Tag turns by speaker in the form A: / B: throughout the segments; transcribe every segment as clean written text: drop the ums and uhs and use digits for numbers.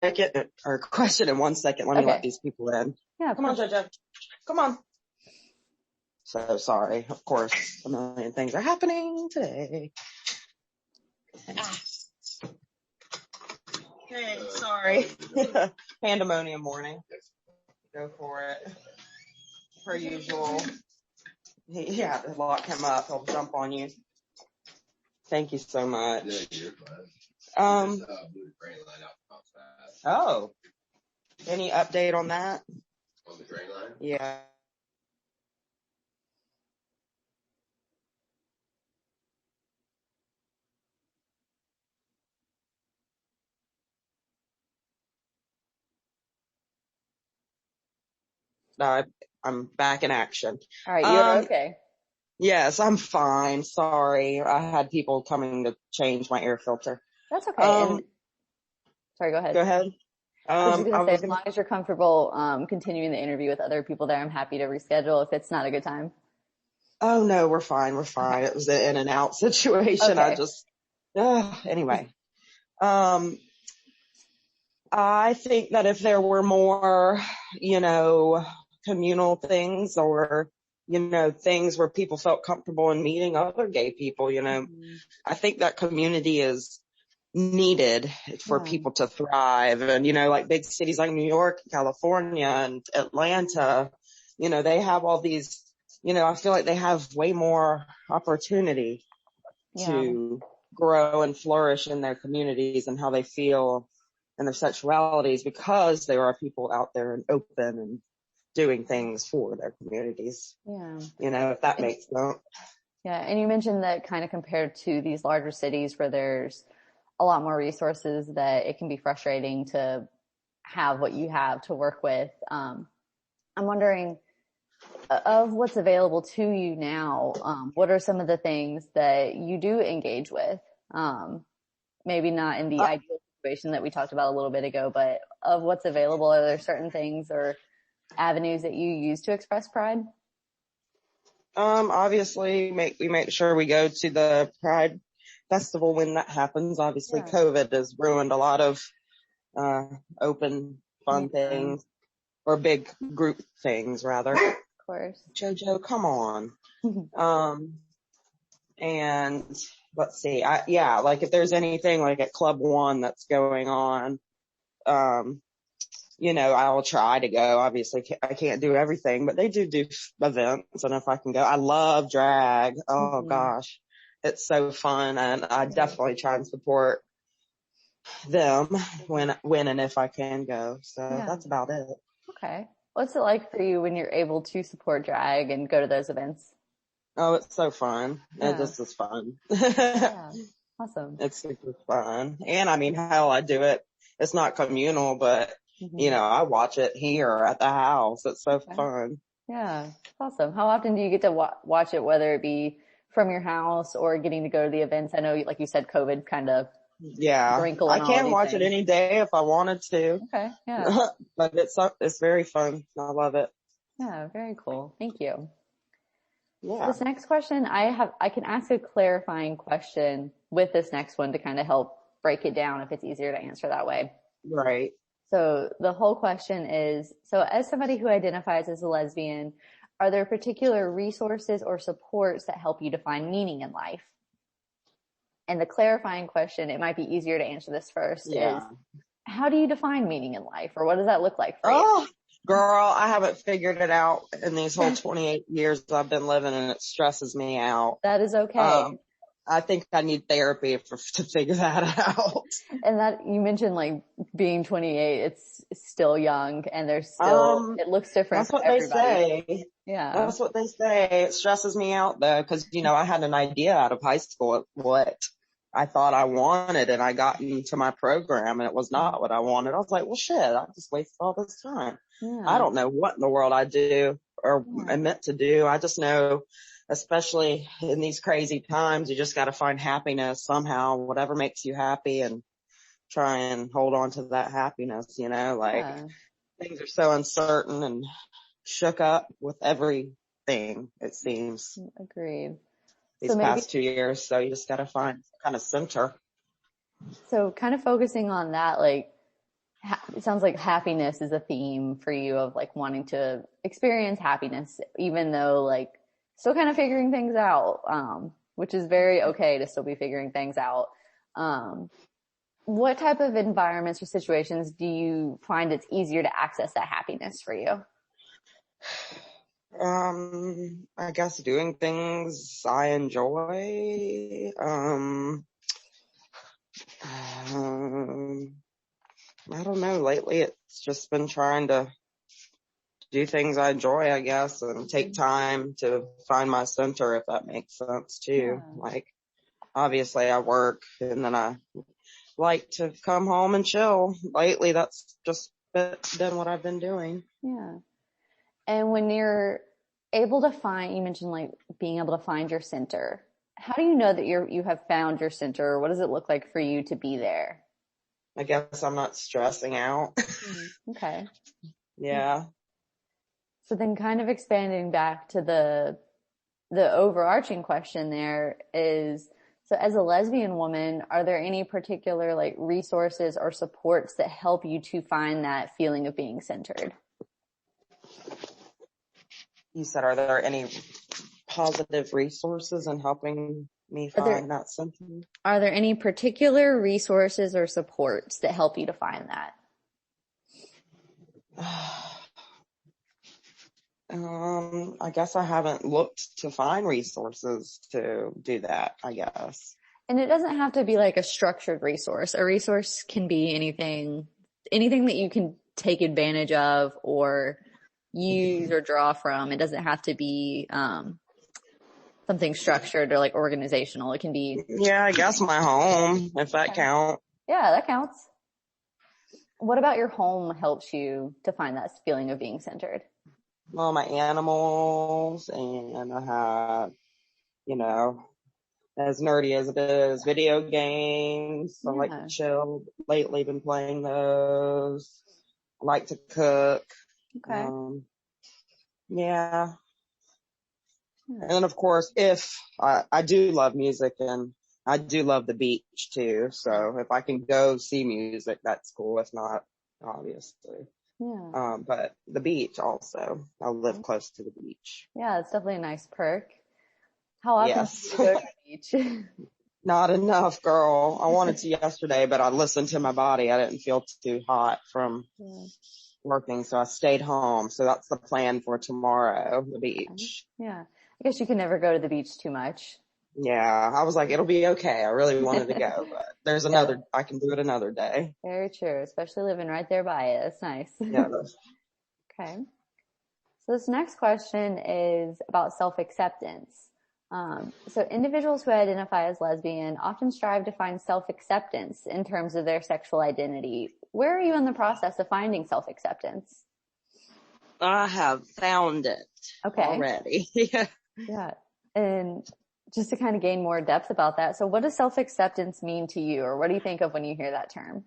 A: second or question in 1 second. Let me let these people in.
B: Yeah.
A: Come on, JoJo. Come on. So sorry. Of course, a million things are happening today. Hey, sorry. Pandemonium morning. Go for it. Per usual. Yeah, lock him up. He'll jump on you. Thank you so much. Oh. Any update on that? On the train line? Yeah. No, I'm back in action.
B: All right, you're okay.
A: Yes, I'm fine. Sorry. I had people coming to change my air filter.
B: That's okay. Sorry, go ahead.
A: Go ahead.
B: I was just going to say, as long as you're comfortable continuing the interview with other people there, I'm happy to reschedule if it's not a good time.
A: Oh, no, we're fine. We're fine. Okay. It was an in and out situation. Okay. Anyway. I think that if there were more, communal things or, things where people felt comfortable in meeting other gay people, I think that community is needed for people to thrive. And, like big cities like New York, California, and Atlanta, they have all these, I feel like they have way more opportunity to grow and flourish in their communities and how they feel and their sexualities because there are people out there and open and doing things for their communities. Yeah. If that makes sense.
B: Yeah. And you mentioned that kind of compared to these larger cities where there's a lot more resources, that it can be frustrating to have what you have to work with. I'm wondering, of what's available to you now, what are some of the things that you do engage with? Maybe not in the ideal situation that we talked about a little bit ago, but of what's available, are there certain things or avenues that you use to express pride?
A: Obviously we make sure we go to the Pride Festival when that happens. Obviously COVID has ruined a lot of, open fun things or big group things rather.
B: Of course.
A: JoJo, come on. And let's see, like if there's anything like at Club One that's going on, I'll try to go. Obviously I can't do everything, but they do events, and if I can go, I love drag. Oh gosh, it's so fun, and I definitely try and support them when and if I can go. So that's about it.
B: Okay. What's it like for you when you're able to support drag and go to those events?
A: Oh, it's so fun. It just is fun.
B: Awesome.
A: It's super fun. And I mean, hell, I do it. It's not communal, but I watch it here at the house. It's so fun.
B: Yeah. Awesome. How often do you get to watch it, whether it be from your house or getting to go to the events? I know, like you said, COVID kind of
A: I can watch it any day if I wanted to.
B: Okay. Yeah.
A: But it's very fun. I love it.
B: Yeah. Very cool. Thank you.
A: Yeah.
B: So this next question, I can ask a clarifying question with this next one to kind of help break it down if it's easier to answer that way.
A: Right.
B: So the whole question is, so as somebody who identifies as a lesbian, are there particular resources or supports that help you define meaning in life? And the clarifying question, it might be easier to answer this first, is how do you define meaning in life, or what does that look like for you?
A: Girl, I haven't figured it out in these whole 28 years I've been living, and it stresses me out.
B: That is okay.
A: I think I need therapy to figure that out.
B: And that you mentioned like being 28, it's still young, and there's still, it looks different for everybody.
A: That's what they say.
B: Yeah.
A: That's what they say. It stresses me out though, because, I had an idea out of high school of what I thought I wanted, and I got into my program and it was not what I wanted. I was like, well, shit, I just wasted all this time. Yeah. I don't know what in the world I do or am meant to do. I just know, especially in these crazy times, you just got to find happiness somehow, whatever makes you happy, and try and hold on to that happiness, things are so uncertain and shook up with everything, it seems.
B: Agreed.
A: These past 2 years. So you just got to find some kind of center.
B: So kind of focusing on that, like it sounds like happiness is a theme for you, of like wanting to experience happiness, even though like still kind of figuring things out, which is very okay to still be figuring things out. What type of environments or situations do you find it's easier to access that happiness for you?
A: I guess doing things I enjoy. I don't know. Lately, it's just been trying to do things I enjoy, I guess, and take time to find my center, if that makes sense too.
B: Yeah.
A: Like, obviously I work and then I like to come home and chill. Lately, that's just been what I've been doing.
B: Yeah. And when you're able to find, you mentioned like being able to find your center. How do you know that you have found your center? What does it look like for you to be there?
A: I guess I'm not stressing out.
B: Okay.
A: Yeah.
B: So then kind of expanding back to the overarching question there is, so as a lesbian woman, are there any particular like resources or supports that help you to find that feeling of being centered?
A: You said, are there any positive resources in helping me find that center?
B: Are there any particular resources or supports that help you to find that?
A: I guess I haven't looked to find resources to do that, I guess.
B: And it doesn't have to be like a structured resource. A resource can be anything that you can take advantage of or use or draw from. It doesn't have to be something structured or like organizational. It can be.
A: Yeah, I guess my home, if that counts.
B: Yeah, that counts. What about your home helps you to find that feeling of being centered?
A: Well, my animals, and I have, as nerdy as it is, video games. I like to chill. Lately been playing those. I like to cook.
B: Okay.
A: Yeah. And of course, if I do love music and I do love the beach too. So if I can go see music, that's cool. If not, obviously.
B: Yeah.
A: But the beach also. I live close to the beach.
B: Yeah, it's definitely a nice perk. How often do you go to the beach?
A: Not enough, girl. I wanted to yesterday, but I listened to my body. I didn't feel too hot from working, so I stayed home. So that's the plan for tomorrow, the beach.
B: Yeah. I guess you can never go to the beach too much.
A: Yeah. I was like, it'll be okay. I really wanted to go, but there's I can do it another day.
B: Very true. Especially living right there by it. It's nice.
A: Yeah.
B: Okay. So this next question is about self-acceptance. So individuals who identify as lesbian often strive to find self-acceptance in terms of their sexual identity. Where are you in the process of finding self-acceptance?
A: I have found it already.
B: Yeah. And just to kind of gain more depth about that. So what does self-acceptance mean to you, or what do you think of when you hear that term?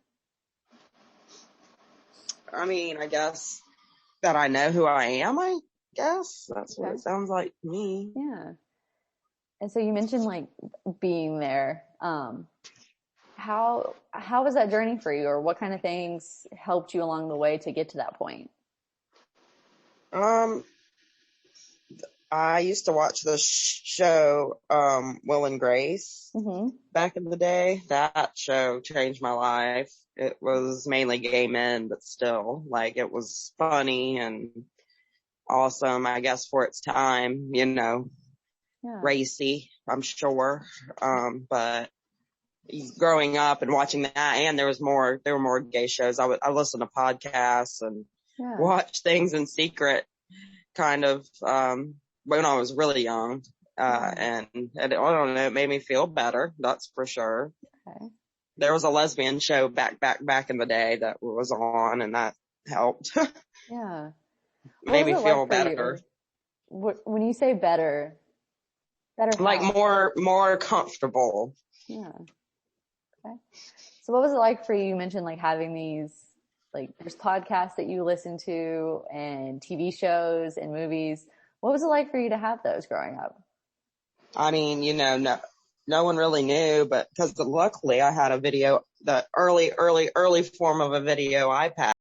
A: I mean, I guess that I know who I am, I guess. That's what it sounds like to me.
B: Yeah. And so you mentioned like being there. How was that journey for you, or what kind of things helped you along the way to get to that point?
A: I used to watch the show, Will and Grace back in the day. That show changed my life. It was mainly gay men, but still, like, it was funny and awesome, I guess, for its time, racy, I'm sure. But growing up and watching that, and there were more gay shows. I listened to podcasts and watch things in secret, kind of, when I was really young. And I don't know, it made me feel better. That's for sure. Okay. There was a lesbian show back in the day that was on, and that helped.
B: Yeah.
A: Made me feel better.
B: When you say better
A: like
B: how?
A: more comfortable.
B: Yeah. Okay. So what was it like for you? You mentioned like having these, like, there's podcasts that you listen to and TV shows and movies. What was it like for you to have those growing up?
A: I mean, no one really knew, but because luckily I had a video, the early form of a video iPad.